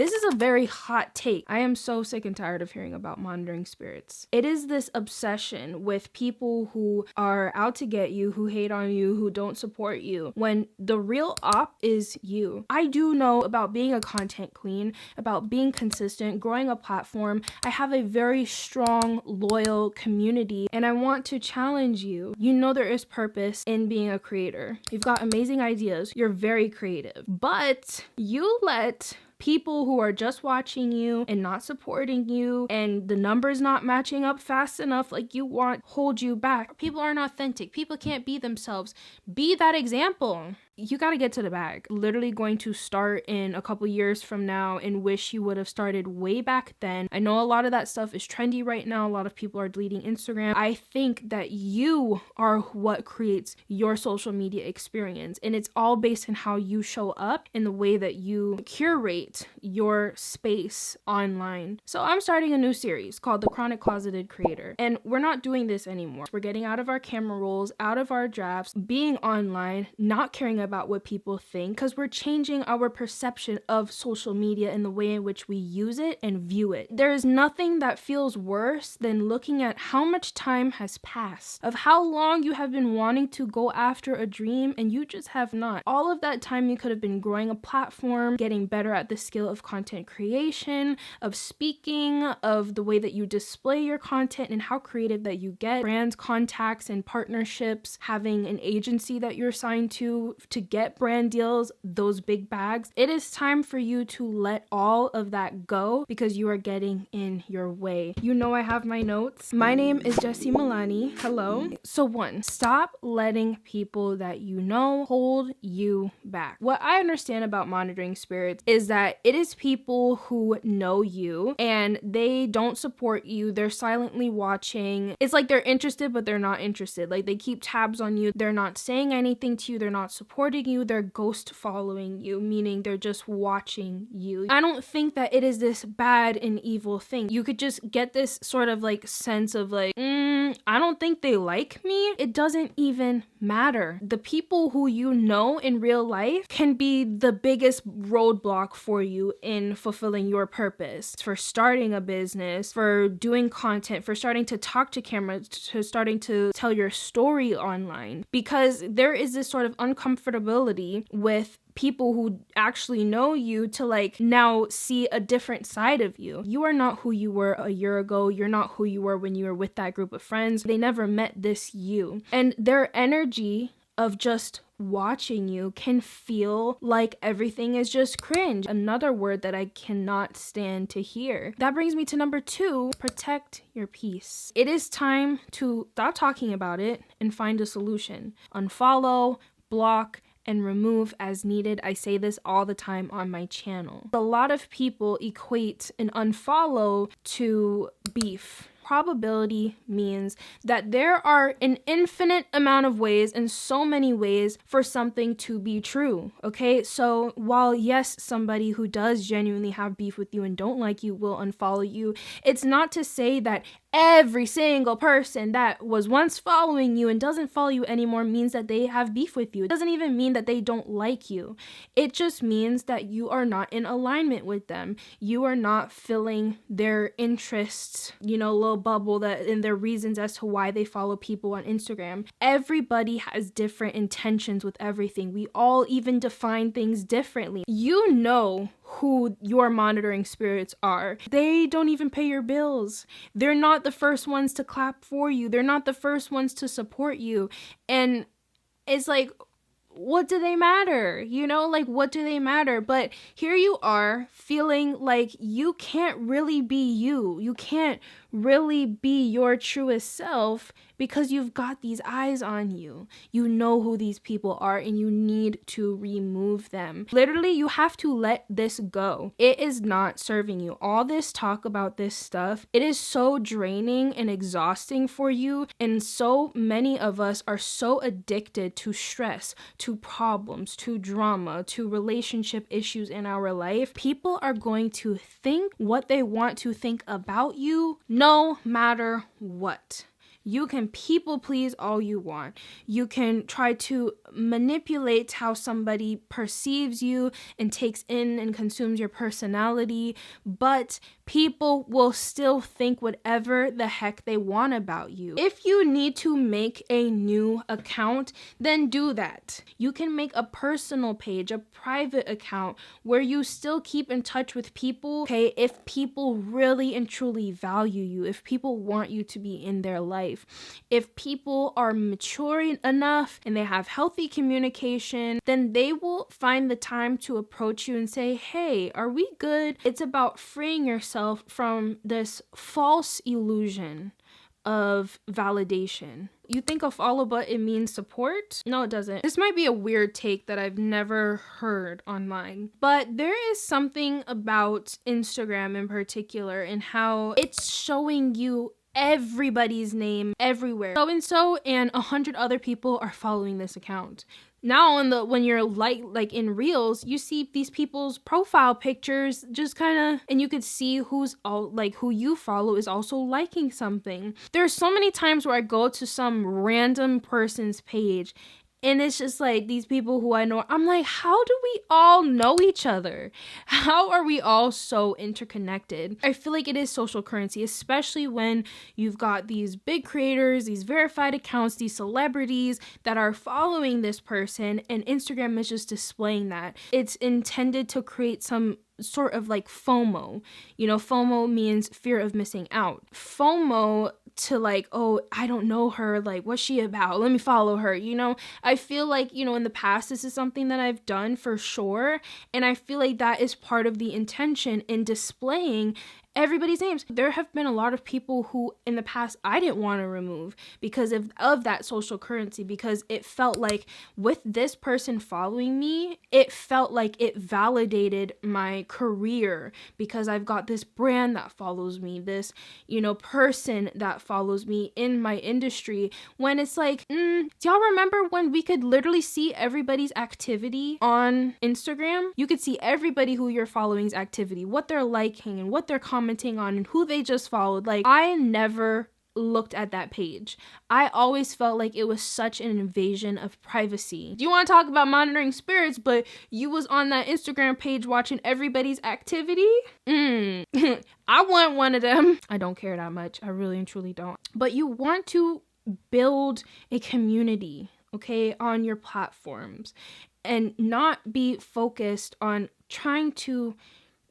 This is a very hot take. I am so sick and tired of hearing about monitoring spirits. It is this obsession with people who are out to get you, who hate on you, who don't support you, when the real op is you. I do know about being a content queen, about being consistent, growing a platform. I have a very strong, loyal community, and I want to challenge you. You know there is purpose in being a creator. You've got amazing ideas. You're very creative, but you let people who are just watching you and not supporting you and the numbers not matching up fast enough like you want hold you back. People aren't authentic. People can't be themselves. Be that example. You got to get to the bag. Literally going to start in a couple years from now and wish you would have started way back then. I know a lot of that stuff is trendy right now. A lot of people are deleting Instagram. I think that you are what creates your social media experience, and it's all based on how you show up and the way that you curate your space online. So I'm starting a new series called The Chronic Closeted Creator, and we're not doing this anymore. We're getting out of our camera rolls, out of our drafts, being online, not caring about what people think, because we're changing our perception of social media and the way in which we use it and view it. There is nothing that feels worse than looking at how much time has passed, of how long you have been wanting to go after a dream and you just have not. All of that time you could have been growing a platform, getting better at the skill of content creation, of speaking, of the way that you display your content and how creative that you get, brands, contacts, and partnerships, having an agency that you're signed to get brand deals, those big bags. It is time for you to let all of that go because you are getting in your way. You know I have my notes. My name is Jessie Milani. Hello. So 1, stop letting people that you know hold you back. What I understand about monitoring spirits is that it is people who know you and they don't support you. They're silently watching. It's like they're interested, but they're not interested. Like they keep tabs on you. They're not saying anything to you. They're not supporting you, they're ghost following you, meaning they're just watching you. I don't think that it is this bad and evil thing. You could just get this sort of like sense of like, I don't think they like me. It doesn't even matter. The people who you know in real life can be the biggest roadblock for you in fulfilling your purpose, for starting a business, for doing content, for starting to talk to cameras, to starting to tell your story online, because there is this sort of uncomfortability with people who actually know you to like now see a different side of you. You are not who you were a year ago. You're not who you were when you were with that group of friends. They never met this you. And their energy of just watching you can feel like everything is just cringe. Another word that I cannot stand to hear. That brings me to number 2, protect your peace. It is time to stop talking about it and find a solution. Unfollow, block, and remove as needed. I say this all the time on my channel. A lot of people equate an unfollow to beef. Probability means that there are an infinite amount of ways and so many ways for something to be true, okay? So while yes, somebody who does genuinely have beef with you and don't like you will unfollow you, it's not to say that every single person that was once following you and doesn't follow you anymore means that they have beef with you. It doesn't even mean that they don't like you. It just means that you are not in alignment with them. You are not filling their interests, little bubble that and their reasons as to why they follow people on Instagram. Everybody has different intentions with everything. We all even define things differently. You know who your monitoring spirits are. They don't even pay your bills. They're not the first ones to clap for you. They're not the first ones to support you. And it's like, what do they matter? What do they matter? But here you are feeling like you can't really be you. You can't really be your truest self because you've got these eyes on you. You know who these people are and you need to remove them. Literally, you have to let this go. It is not serving you. All this talk about this stuff, it is so draining and exhausting for you. And so many of us are so addicted to stress, to problems, to drama, to relationship issues in our life. People are going to think what they want to think about you no matter what. You can people please all you want. You can try to manipulate how somebody perceives you and takes in and consumes your personality, but people will still think whatever the heck they want about you. If you need to make a new account, then do that. You can make a personal page, a private account, where you still keep in touch with people, okay, if people really and truly value you, if people want you to be in their life, if people are mature enough and they have healthy communication, then they will find the time to approach you and say, hey, are we good? It's about freeing yourself from this false illusion of validation. You think a follow button means support? No, it doesn't. This might be a weird take that I've never heard online, but there is something about Instagram in particular and how it's showing you everybody's name everywhere. So-and-so and 100 other people are following this account. Now when you're like in Reels, you see these people's profile pictures just kind of, and you could see who's all like who you follow is also liking something. There's so many times where I go to some random person's page and it's just like these people who I know, I'm like, how do we all know each other? How are we all so interconnected? I feel like it is social currency, especially when you've got these big creators, these verified accounts, these celebrities that are following this person, and Instagram is just displaying that. It's intended to create some sort of like FOMO. You know, FOMO means fear of missing out. FOMO to like, oh, I don't know her, like, what's she about? Let me follow her, you know? I feel like, you know, in the past, this is something that I've done for sure, and I feel like that is part of the intention in displaying everybody's names. There have been a lot of people who in the past I didn't want to remove because of that social currency, because it felt like with this person following me, it felt like it validated my career because I've got this brand that follows me, this, you know, person that follows me in my industry, when it's like, do y'all remember when we could literally see everybody's activity on Instagram? You could see everybody who you're following's activity, what they're liking and what they're commenting on and who they just followed. Like, I never looked at that page. I always felt like it was such an invasion of privacy. Do you want to talk about monitoring spirits, but you was on that Instagram page watching everybody's activity? I want one of them. I don't care that much. I really and truly don't. But you want to build a community, okay, on your platforms and not be focused on trying to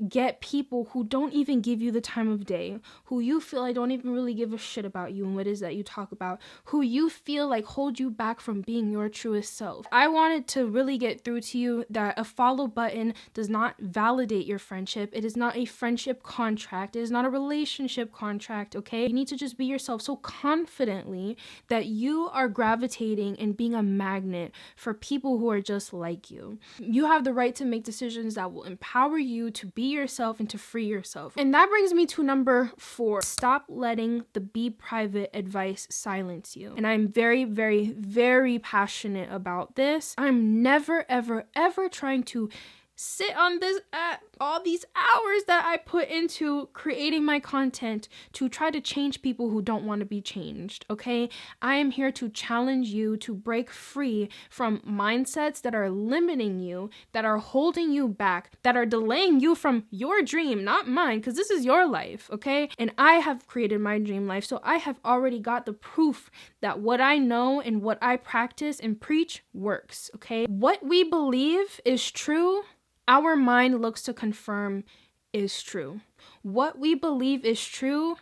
get people who don't even give you the time of day, who you feel like don't even really give a shit about you and what it is that you talk about, who you feel like hold you back from being your truest self. I wanted to really get through to you that a follow button does not validate your friendship. It is not a friendship contract. It is not a relationship contract, okay? You need to just be yourself so confidently that you are gravitating and being a magnet for people who are just like you. You have the right to make decisions that will empower you to be yourself and to free yourself. And that brings me to number 4. Stop letting the be private advice silence you. And I'm very, very, very passionate about this. I'm never, ever, ever trying to sit on this all these hours that I put into creating my content to try to change people who don't want to be changed, okay? I am here to challenge you to break free from mindsets that are limiting you, that are holding you back, that are delaying you from your dream, not mine, because this is your life, okay? And I have created my dream life, so I have already got the proof that what I know and what I practice and preach works, okay? What we believe is true, our mind looks to confirm is true. What we believe is true,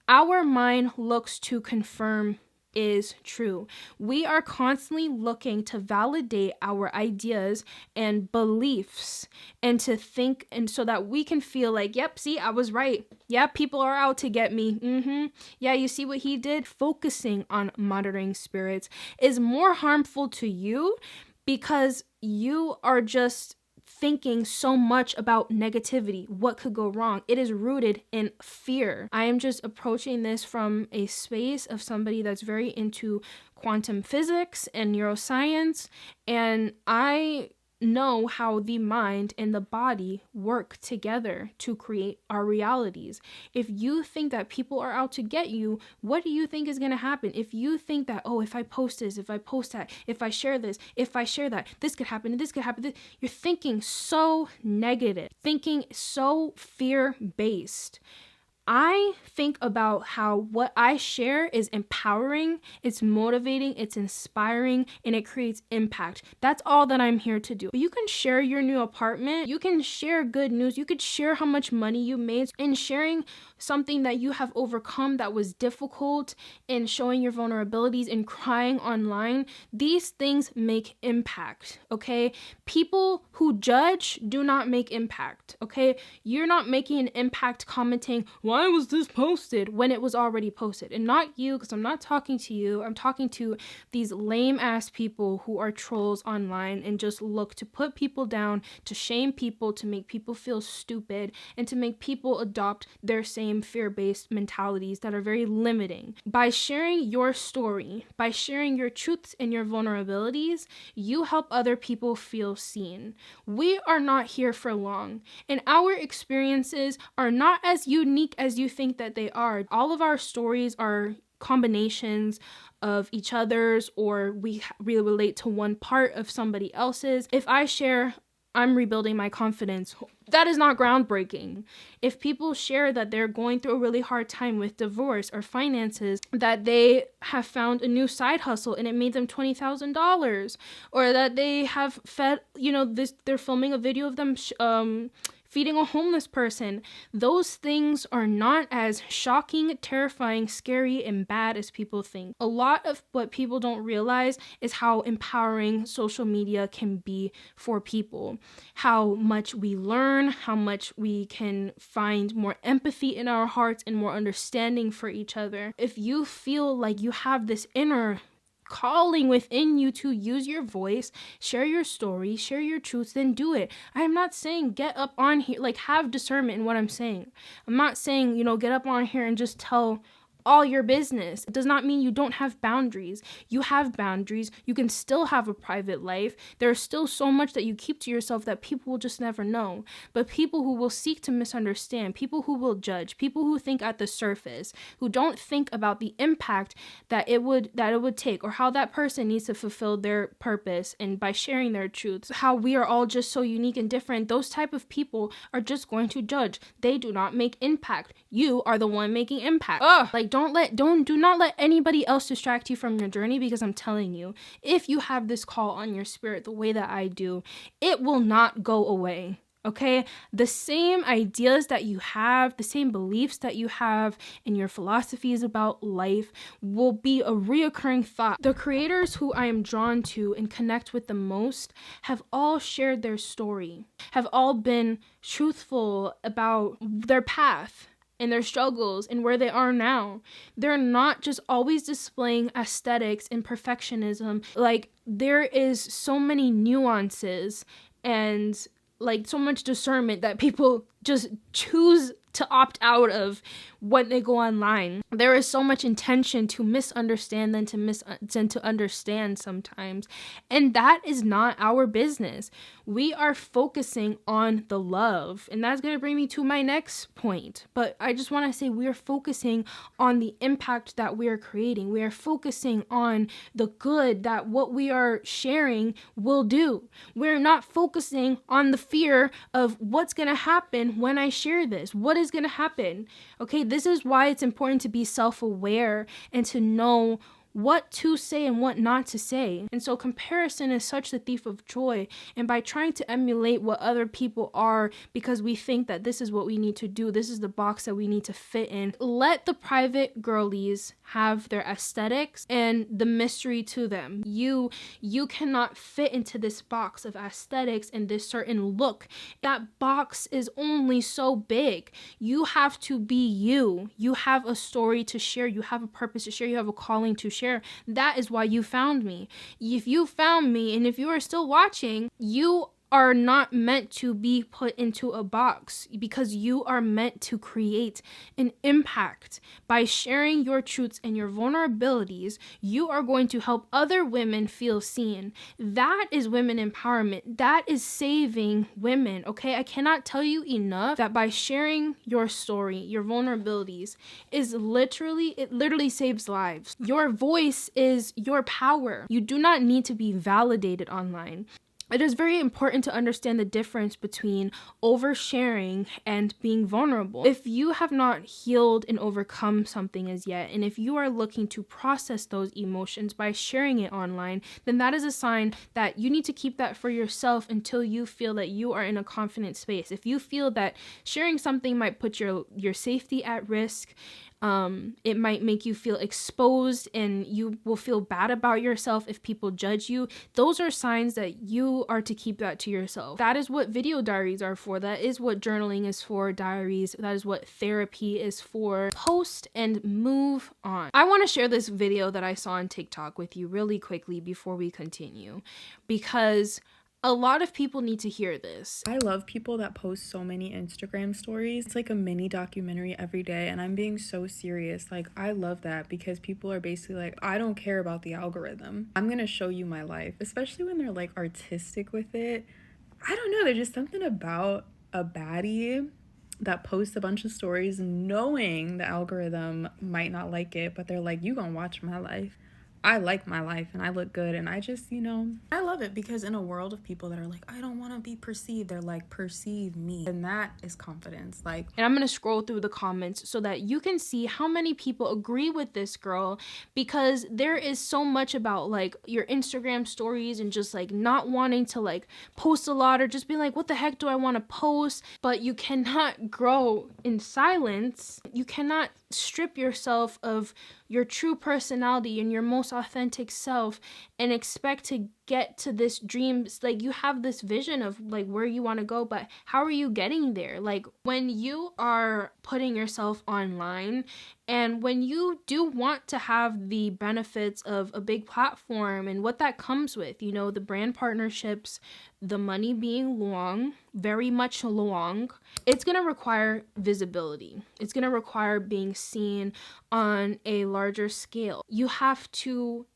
our mind looks to confirm is true. We are constantly looking to validate our ideas and beliefs and to think, and so that we can feel like, yep, see, I was right. Yeah, people are out to get me. Yeah, you see what he did? Focusing on monitoring spirits is more harmful to you because you are just thinking so much about negativity, what could go wrong. It is rooted in fear. I am just approaching this from a space of somebody that's very into quantum physics and neuroscience, and I know how the mind and the body work together to create our realities. If you think that people are out to get you, what do you think is going to happen? If you think that, oh, if I post this, if I post that, if I share this, if I share that, this could happen, this could happen, you're thinking so negative, thinking so fear-based. I think about how what I share is empowering, it's motivating, it's inspiring, and it creates impact. That's all that I'm here to do. But you can share your new apartment, you can share good news, you could share how much money you made, and sharing something that you have overcome that was difficult, and showing your vulnerabilities and crying online. These things make impact, okay? People who judge do not make impact, okay? You're not making an impact commenting, why was this posted, when it was already posted. And not you, because I'm not talking to you. I'm talking to these lame ass people who are trolls online and just look to put people down, to shame people, to make people feel stupid, and to make people adopt their same fear-based mentalities that are very limiting. By sharing your story, by sharing your truths and your vulnerabilities, you help other people feel seen. We are not here for long, and our experiences are not as unique as you think that they are. All of our stories are combinations of each other's, or we really relate to one part of somebody else's. If I share, I'm rebuilding my confidence, that is not groundbreaking. If people share that they're going through a really hard time with divorce or finances, that they have found a new side hustle and it made them $20,000, or that they have fed, they're filming a video of them feeding a homeless person. Those things are not as shocking, terrifying, scary, and bad as people think. A lot of what people don't realize is how empowering social media can be for people. How much we learn, how much we can find more empathy in our hearts and more understanding for each other. If you feel like you have this inner calling within you to use your voice, share your story, share your truths, then do it. I am not saying get up on here, have discernment in what I'm saying. I'm not saying, get up on here and just tell all your business. It does not mean you don't have boundaries. You have boundaries. You can still have a private life. There's still so much that you keep to yourself that people will just never know. But people who will seek to misunderstand, people who will judge, people who think at the surface, who don't think about the impact that it would take, or how that person needs to fulfill their purpose, and by sharing their truths, how we are all just so unique and different, those type of people are just going to judge. They do not make impact. You are the one making impact. Do not let anybody else distract you from your journey, because I'm telling you, if you have this call on your spirit the way that I do, it will not go away. Okay, the same ideas that you have, the same beliefs that you have, and your philosophies about life will be a reoccurring thought. The creators who I am drawn to and connect with the most have all shared their story, have all been truthful about their path and their struggles and where they are now. They're not just always displaying aesthetics and perfectionism. There is so many nuances and so much discernment that people just choose to opt out of when they go online. There is so much intention to misunderstand than to understand sometimes. And that is not our business. We are focusing on the love. And that's going to bring me to my next point. But I just want to say we are focusing on the impact that we are creating. We are focusing on the good that what we are sharing will do. We're not focusing on the fear of what's going to happen when I share this. What is going to happen? Okay, this is why it's important to be self-aware and to know what to say and what not to say. And so comparison is such the thief of joy. And by trying to emulate what other people are because we think that this is what we need to do, this is the box that we need to fit in, let the private girlies have their aesthetics and the mystery to them. You cannot fit into this box of aesthetics and this certain look. That box is only so big. You have to be you. You have a story to share. You have a purpose to share. You have a calling to share. That is why you found me. If you found me and if you are still watching, you are not meant to be put into a box, because you are meant to create an impact. By sharing your truths and your vulnerabilities, you are going to help other women feel seen. That is women empowerment. That is saving women, okay? I cannot tell you enough that by sharing your story, your vulnerabilities, it literally saves lives. Your voice is your power. You do not need to be validated online. It is very important to understand the difference between oversharing and being vulnerable. If you have not healed and overcome something as yet, and if you are looking to process those emotions by sharing it online, then that is a sign that you need to keep that for yourself until you feel that you are in a confident space. If you feel that sharing something might put your safety at risk, it might make you feel exposed and you will feel bad about yourself if people judge you, those are signs that you are to keep that to yourself. That is what video diaries are for. That is what journaling is for, diaries. That is what therapy is for. Post and move on. I want to share this video that I saw on TikTok with you really quickly before we continue, because a lot of people need to hear this. I love people that post so many Instagram stories. It's like a mini documentary every day, and I'm being so serious. Like, I love that because people are basically like, I don't care about the algorithm. I'm gonna show you my life, especially when they're like artistic with it. I don't know, there's just something about a baddie that posts a bunch of stories knowing the algorithm might not like it, but they're like, you gonna watch my life. I like my life and I look good, and I just, I love it because in a world of people that are like, I don't want to be perceived, they're like, perceive me, and that is confidence. Like, and I'm gonna scroll through the comments so that you can see how many people agree with this girl, because there is so much about like your Instagram stories and just like not wanting to like post a lot, or just be like, what the heck do I want to post? But you cannot grow in silence. You cannot strip yourself of your true personality and your most authentic self and expect to get to this dream. Like, you have this vision of like where you want to go, but how are you getting there? Like, when you are putting yourself online and when you do want to have the benefits of a big platform and what that comes with, the brand partnerships, the money being long, very much long, it's going to require visibility. It's going to require being seen on a larger scale. You have to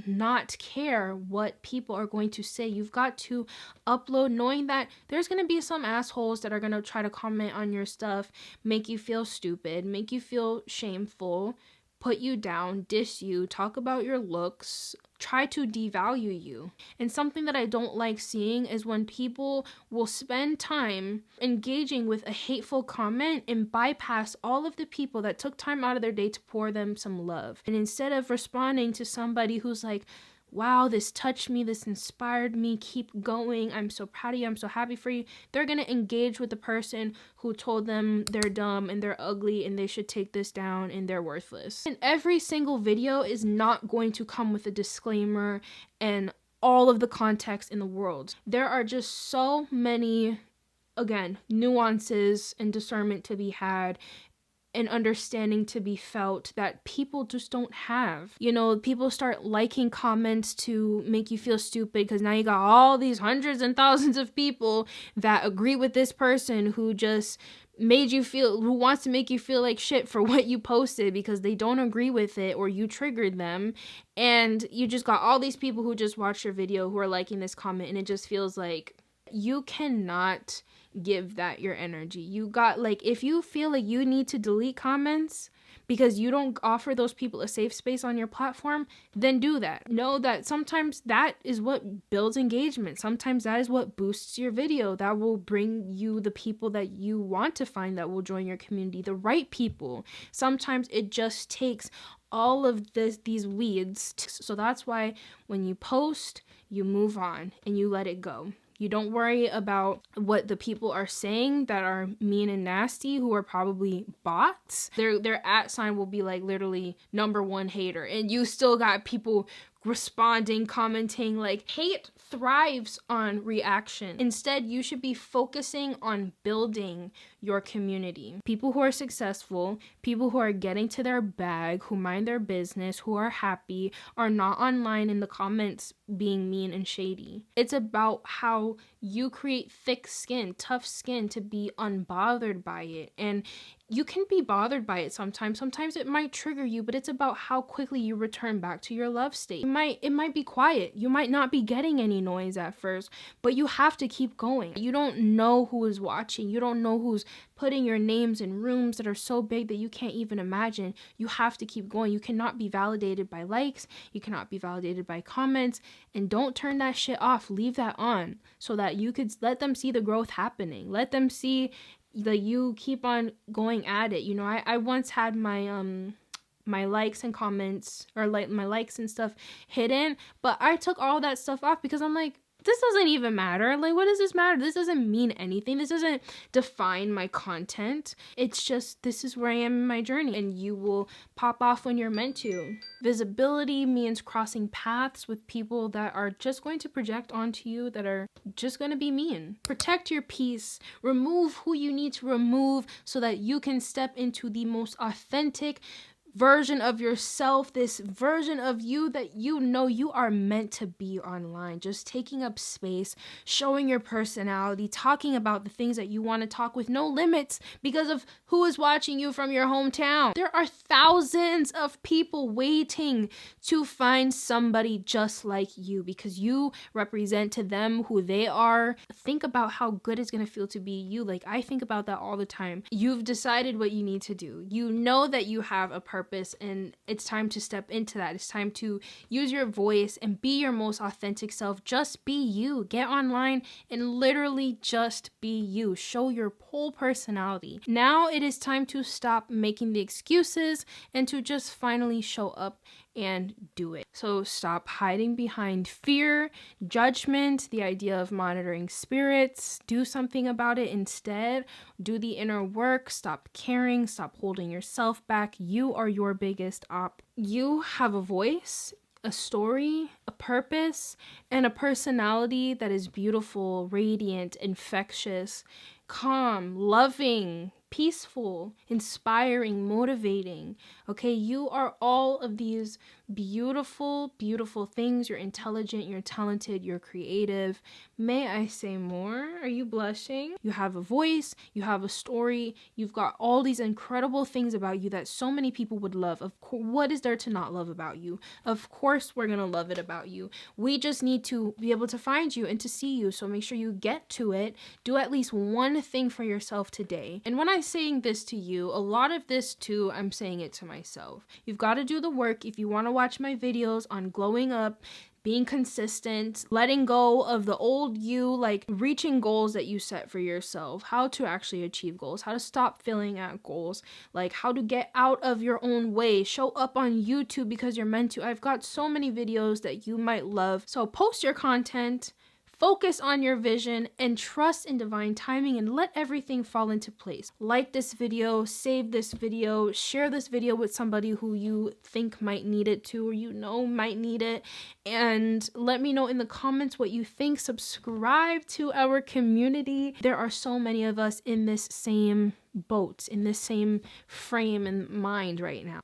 not care what people are going to say. You've got to upload knowing that there's going to be some assholes that are going to try to comment on your stuff, make you feel stupid, make you feel shameful, put you down, diss you, talk about your looks, try to devalue you. And something that I don't like seeing is when people will spend time engaging with a hateful comment and bypass all of the people that took time out of their day to pour them some love. And instead of responding to somebody who's like, wow, this touched me, this inspired me, keep going, I'm so proud of you, I'm so happy for you, they're gonna engage with the person who told them they're dumb and they're ugly and they should take this down and they're worthless. And every single video is not going to come with a disclaimer and all of the context in the world. There are just so many, again, nuances and discernment to be had and understanding to be felt that people just don't have. People start liking comments to make you feel stupid because now you got all these hundreds and thousands of people that agree with this person who just who wants to make you feel like shit for what you posted because they don't agree with it or you triggered them. And you just got all these people who just watched your video who are liking this comment, and it just feels like you cannot give that your energy. You got, like, if you feel like you need to delete comments because you don't offer those people a safe space on your platform, then do that. Know that sometimes that is what builds engagement. Sometimes that is what boosts your video. That will bring you the people that you want to find that will join your community, the right people. Sometimes it just takes all of these weeds. So that's why when you post, you move on and you let it go. You don't worry about what the people are saying that are mean and nasty, who are probably bots. Their @ sign will be like literally #1 hater, and you still got people responding, commenting. Like, hate thrives on reaction. Instead, you should be focusing on building your community. People who are successful, people who are getting to their bag, who mind their business, who are happy, are not online in the comments being mean and shady. It's about how you create thick skin, tough skin to be unbothered by it. And you can be bothered by it sometimes. Sometimes it might trigger you, but it's about how quickly you return back to your love state. It might be quiet. You might not be getting any noise at first, but you have to keep going. You don't know who is watching. You don't know who's putting your names in rooms that are so big that you can't even imagine. You have to keep going. You cannot be validated by likes. You cannot be validated by comments. And don't turn that shit off. Leave that on so that you could let them see the growth happening. Let them see that you keep on going at it. You know, I once had my my likes and comments, or like my likes and stuff, hidden, but I took all that stuff off because I'm like, this doesn't even matter. Like, what does this matter? This doesn't mean anything. This doesn't define my content. It's just, this is where I am in my journey, and you will pop off when you're meant to. Visibility means crossing paths with people that are just going to project onto you, that are just going to be mean. Protect your peace. Remove who you need to remove so that you can step into the most authentic version of yourself, this version of you that you know you are meant to be online. Just taking up space, showing your personality, talking about the things that you want to talk with no limits because of who is watching you from your hometown. There are thousands of people waiting to find somebody just like you because you represent to them who they are. Think about how good it's going to feel to be you. Like, I think about that all the time. You've decided what you need to do. You know that you have a purpose, and it's time to step into that. It's time to use your voice and be your most authentic self. Just be you. Get online and literally just be you. Show your whole personality. Now it is time to stop making the excuses and to just finally show up and do it. So stop hiding behind fear, judgment, the idea of monitoring spirits. Do something about it instead. Do the inner work. Stop caring. Stop holding yourself back. You are your biggest op. You have a voice, a story, a purpose, and a personality that is beautiful, radiant, infectious, calm, loving, peaceful, inspiring, motivating. Okay, you are all of these beautiful, beautiful things. You're intelligent, you're talented, you're creative. May I say more? Are you blushing? You have a voice, you have a story, you've got all these incredible things about you that so many people would love. Of course, what is there to not love about you? Of course, we're gonna love it about you. We just need to be able to find you and to see you. So make sure you get to it. Do at least one thing for yourself today. And when I'm saying this to you, a lot of this too, I'm saying it to myself. You've got to do the work if you want to watch my videos on glowing up, being consistent, letting go of the old you, like reaching goals that you set for yourself, how to actually achieve goals, how to stop failing at goals, like how to get out of your own way, show up on YouTube because you're meant to. I've got so many videos that you might love. So post your content, focus on your vision, and trust in divine timing, and let everything fall into place. Like this video, save this video, share this video with somebody who you think might need it too, or you know might need it, and let me know in the comments what you think. Subscribe to our community. There are so many of us in this same boat, in this same frame and mind right now.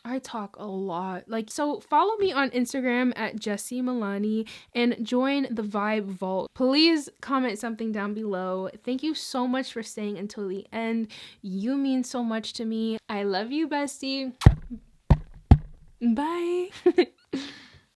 I talk a lot. So follow me on Instagram at Jessie Milani and join the Vibe Vault. Please comment something down below. Thank you so much for staying until the end. You mean so much to me. I love you, bestie. Bye.